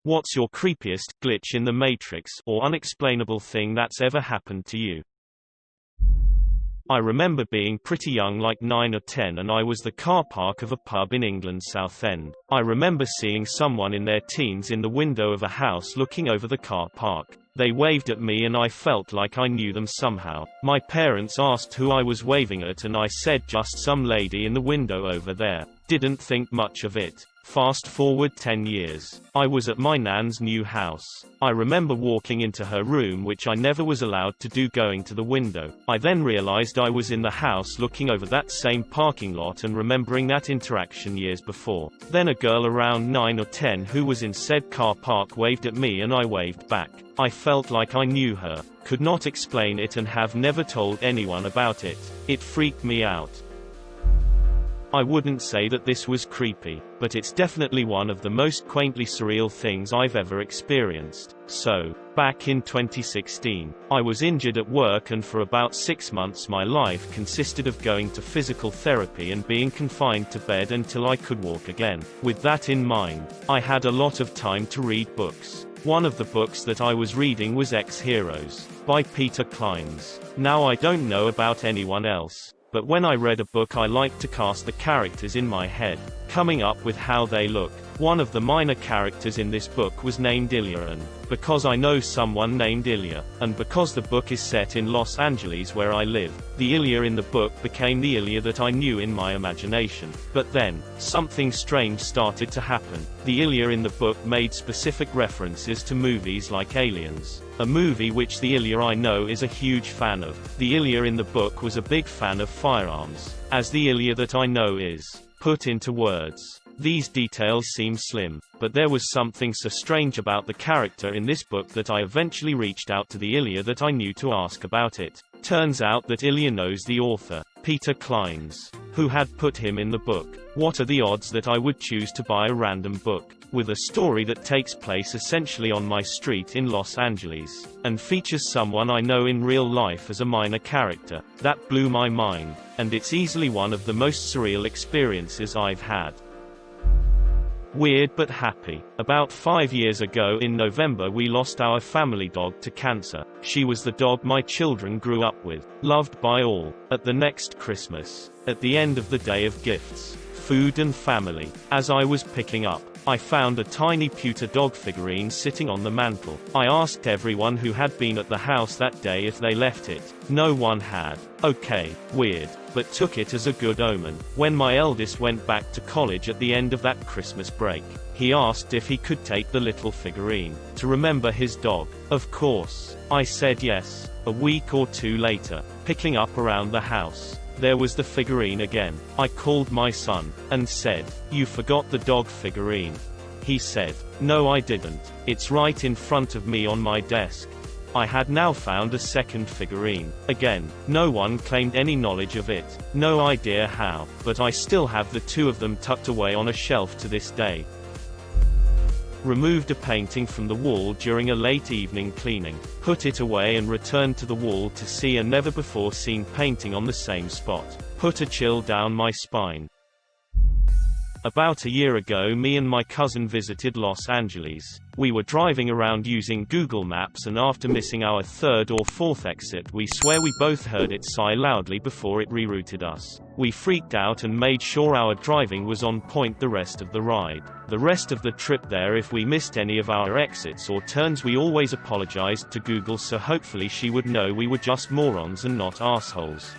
What's your creepiest glitch in the Matrix or unexplainable thing that's ever happened to you? I remember being pretty young, like 9 or 10, and I was the car park of a pub in England's Southend. I remember seeing someone in their teens in the window of a house looking over the car park. They waved at me and I felt like I knew them somehow. My parents asked who I was waving at and I said just some lady in the window over there. Didn't think much of it. Fast forward 10 years. I was at my nan's new house. I remember walking into her room, which I never was allowed to do, going to the window. I then realized I was in the house looking over that same parking lot and remembering that interaction years before. Then a girl around 9 or 10 who was in said car park waved at me and I waved back. I felt like I knew her, could not explain it and have never told anyone about it. It freaked me out. I wouldn't say that this was creepy, but it's definitely one of the most quaintly surreal things I've ever experienced. So, back in 2016, I was injured at work, and for about 6 months my life consisted of going to physical therapy and being confined to bed until I could walk again. With that in mind, I had a lot of time to read books. One of the books that I was reading was Ex-Heroes, by Peter Clines. Now I don't know about anyone else, but when I read a book I liked to cast the characters in my head, coming up with how they look. One of the minor characters in this book was named Ilya, and because I know someone named Ilya, and because the book is set in Los Angeles where I live, the Ilya in the book became the Ilya that I knew in my imagination. But then, something strange started to happen. The Ilya in the book made specific references to movies like Aliens, a movie which the Ilya I know is a huge fan of. The Ilya in the book was a big fan of firearms, as the Ilya that I know is. Put into words, these details seem slim, but there was something so strange about the character in this book that I eventually reached out to the Ilya that I knew to ask about it. Turns out that Ilya knows the author, Peter Clines, who had put him in the book. What are the odds that I would choose to buy a random book with a story that takes place essentially on my street in Los Angeles, and features someone I know in real life as a minor character? That blew my mind, and it's easily one of the most surreal experiences I've had. Weird but happy. About 5 years ago in November we lost our family dog to cancer. She was the dog my children grew up with, loved by all. At the next Christmas, at the end of the day of gifts, food and family, as I was picking up, I found a tiny pewter dog figurine sitting on the mantel. I asked everyone who had been at the house that day if they left it. No one had. Okay, weird, but took it as a good omen. When my eldest went back to college at the end of that Christmas break, he asked if he could take the little figurine to remember his dog. Of course, I said yes. A week or two later, picking up around the house, there was the figurine again. I called my son, and said, "You forgot the dog figurine." He said, "No I didn't. It's right in front of me on my desk." I had now found a second figurine. Again, no one claimed any knowledge of it. No idea how, but I still have the two of them tucked away on a shelf to this day. Removed a painting from the wall during a late evening cleaning, put it away and returned to the wall to see a never-before-seen painting on the same spot. Put a chill down my spine. About a year ago me and my cousin visited Los Angeles. We were driving around using Google Maps, and after missing our third or fourth exit we swear we both heard it sigh loudly before it rerouted us. We freaked out and made sure our driving was on point the rest of the ride. The rest of the trip there, if we missed any of our exits or turns, we always apologized to Google, so hopefully she would know we were just morons and not assholes.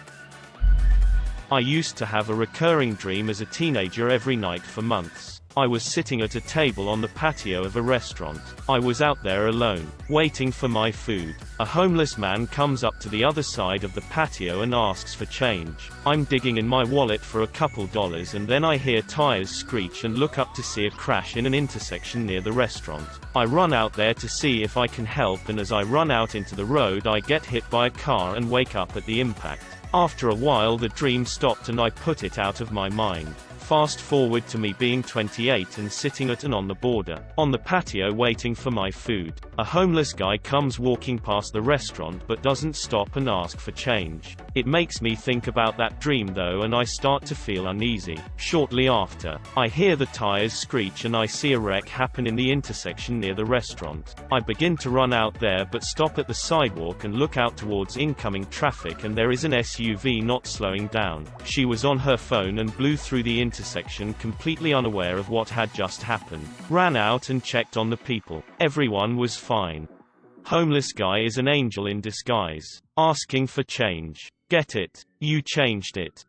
I used to have a recurring dream as a teenager every night for months. I was sitting at a table on the patio of a restaurant. I was out there alone, waiting for my food. A homeless man comes up to the other side of the patio and asks for change. I'm digging in my wallet for a couple dollars, and then I hear tires screech and look up to see a crash in an intersection near the restaurant. I run out there to see if I can help, and as I run out into the road I get hit by a car and wake up at the impact. After a while the dream stopped and I put it out of my mind. Fast forward to me being 28 and sitting at and on the border, on the patio waiting for my food. A homeless guy comes walking past the restaurant but doesn't stop and ask for change. It makes me think about that dream though, and I start to feel uneasy. Shortly after, I hear the tires screech and I see a wreck happen in the intersection near the restaurant. I begin to run out there but stop at the sidewalk and look out towards incoming traffic, and there is an SUV not slowing down. She was on her phone and blew through the intersection completely unaware of what had just happened. Ran out and checked on the people. Everyone was fine. Homeless guy is an angel in disguise. Asking for change. Get it? You changed it.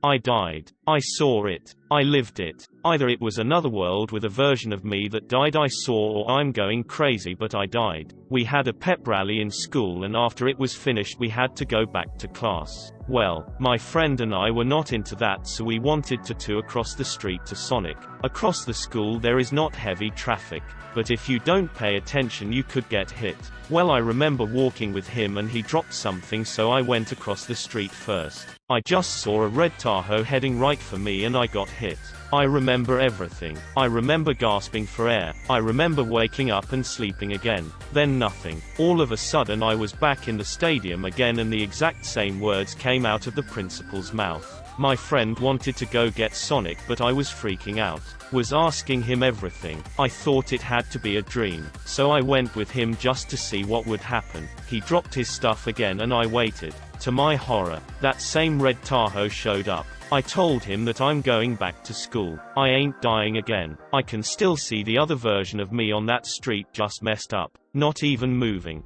I died. I saw it. I lived it. Either it was another world with a version of me that died I saw, or I'm going crazy but I died. We had a pep rally in school, and after it was finished we had to go back to class. Well, my friend and I were not into that, so we wanted to tour across the street to Sonic. Across the school there is not heavy traffic, but if you don't pay attention you could get hit. Well, I remember walking with him and he dropped something, so I went across the street first. I just saw a red Tahoe heading right for me and I got hit. I remember everything. I remember gasping for air. I remember waking up and sleeping again. Then nothing. All of a sudden I was back in the stadium again, and the exact same words came out of the principal's mouth. My friend wanted to go get Sonic but I was freaking out. Was asking him everything. I thought it had to be a dream. So I went with him just to see what would happen. He dropped his stuff again and I waited. To my horror, that same red Tahoe showed up. I told him that I'm going back to school. I ain't dying again. I can still see the other version of me on that street, just messed up. Not even moving.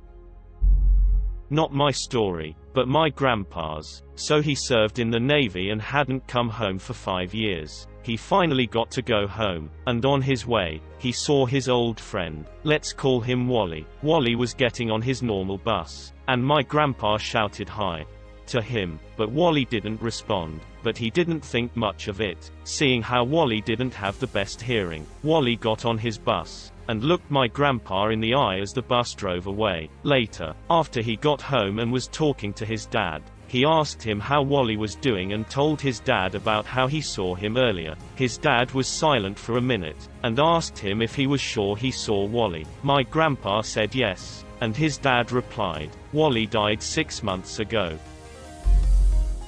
Not my story, but my grandpa's. So he served in the Navy and hadn't come home for 5 years. He finally got to go home, and on his way, he saw his old friend. Let's call him Wally. Wally was getting on his normal bus, and my grandpa shouted hi to him, but Wally didn't respond. But he didn't think much of it, seeing how Wally didn't have the best hearing. Wally got on his bus, and looked my grandpa in the eye as the bus drove away. Later, after he got home and was talking to his dad, he asked him how Wally was doing and told his dad about how he saw him earlier. His dad was silent for a minute, and asked him if he was sure he saw Wally. My grandpa said yes, and his dad replied, "Wally died 6 months ago."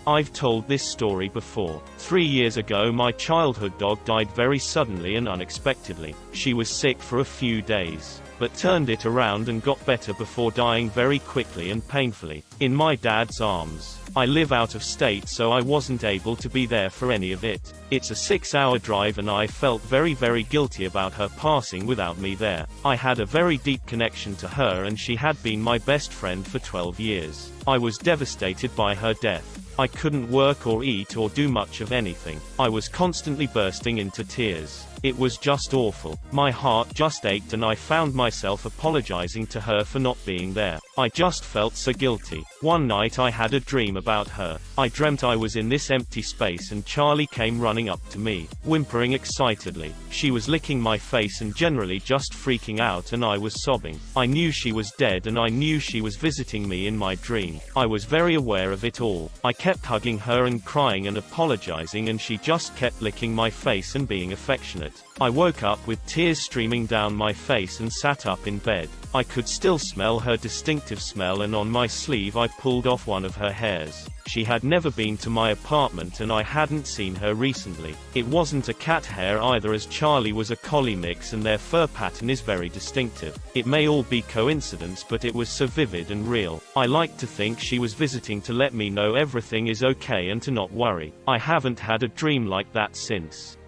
I've told this story before. 3 years ago my childhood dog died very suddenly and unexpectedly. She was sick for a few days, but turned it around and got better before dying very quickly and painfully, in my dad's arms. I live out of state, so I wasn't able to be there for any of it. It's a 6-hour drive and I felt very guilty about her passing without me there. I had a very deep connection to her and she had been my best friend for 12 years. I was devastated by her death. I couldn't work or eat or do much of anything. I was constantly bursting into tears. It was just awful. My heart just ached and I found myself apologizing to her for not being there. I just felt so guilty. One night I had a dream about her. I dreamt I was in this empty space and Charlie came running up to me, whimpering excitedly. She was licking my face and generally just freaking out, and I was sobbing. I knew she was dead and I knew she was visiting me in my dream. I was very aware of it all. I kept hugging her and crying and apologizing, and she just kept licking my face and being affectionate. I woke up with tears streaming down my face and sat up in bed. I could still smell her distinctive smell, and on my sleeve I pulled off one of her hairs. She had never been to my apartment and I hadn't seen her recently. It wasn't a cat hair either, as Charlie was a collie mix and their fur pattern is very distinctive. It may all be coincidence, but it was so vivid and real. I like to think she was visiting to let me know everything is okay and to not worry. I haven't had a dream like that since.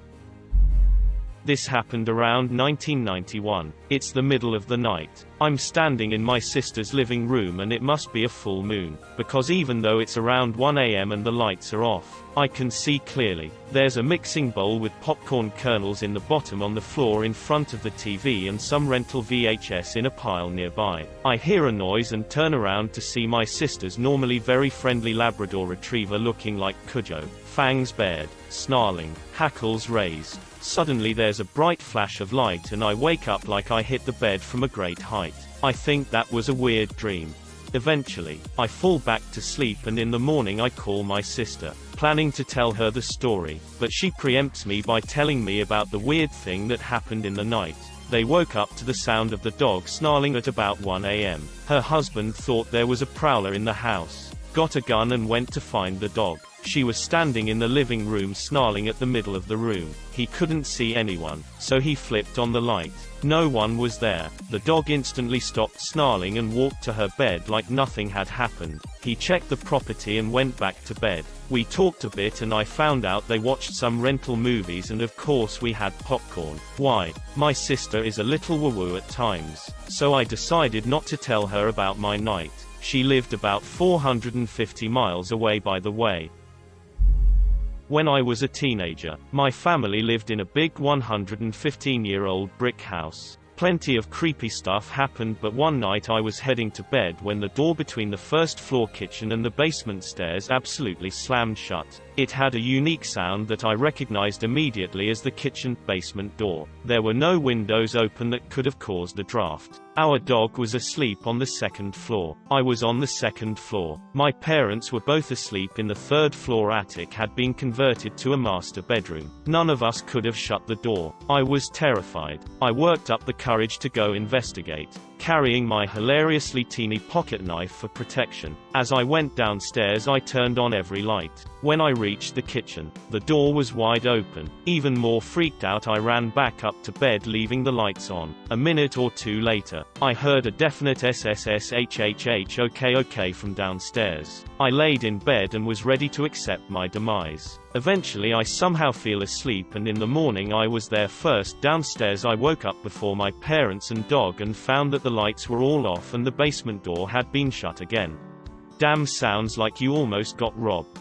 This happened around 1991. It's the middle of the night. I'm standing in my sister's living room and it must be a full moon, because even though it's around 1 AM and the lights are off, I can see clearly. There's a mixing bowl with popcorn kernels in the bottom on the floor in front of the TV and some rental VHS in a pile nearby. I hear a noise and turn around to see my sister's normally very friendly Labrador Retriever looking like Cujo, fangs bared, snarling, hackles raised. Suddenly there's a bright flash of light and I wake up like I hit the bed from a great height. I think that was a weird dream. Eventually, I fall back to sleep and in the morning I call my sister, planning to tell her the story, but she preempts me by telling me about the weird thing that happened in the night. They woke up to the sound of the dog snarling at about 1 a.m. Her husband thought there was a prowler in the house, got a gun and went to find the dog. She was standing in the living room snarling at the middle of the room. He couldn't see anyone, so he flipped on the light. No one was there. The dog instantly stopped snarling and walked to her bed like nothing had happened. He checked the property and went back to bed. We talked a bit and I found out they watched some rental movies and of course we had popcorn. Why? My sister is a little woo-woo at times, so I decided not to tell her about my night. She lived about 450 miles away by the way. When I was a teenager, my family lived in a big 115-year-old brick house. Plenty of creepy stuff happened, but one night I was heading to bed when the door between the first floor kitchen and the basement stairs absolutely slammed shut. It had a unique sound that I recognized immediately as the kitchen-basement door. There were no windows open that could have caused a draft. Our dog was asleep on the second floor. I was on the second floor. My parents were both asleep in the third floor. Attic had been converted to a master bedroom. None of us could have shut the door. I was terrified. I worked up the courage to go investigate, carrying my hilariously teeny pocket knife for protection. As I went downstairs I turned on every light. When I reached the kitchen, the door was wide open. Even more freaked out I ran back up to bed leaving the lights on. A minute or two later, I heard a definite SSSHHH okay from downstairs. I laid in bed and was ready to accept my demise. Eventually I somehow fell asleep and in the morning I was there first. Downstairs I woke up before my parents and dog and found that the lights were all off and the basement door had been shut again. Damn, sounds like you almost got robbed.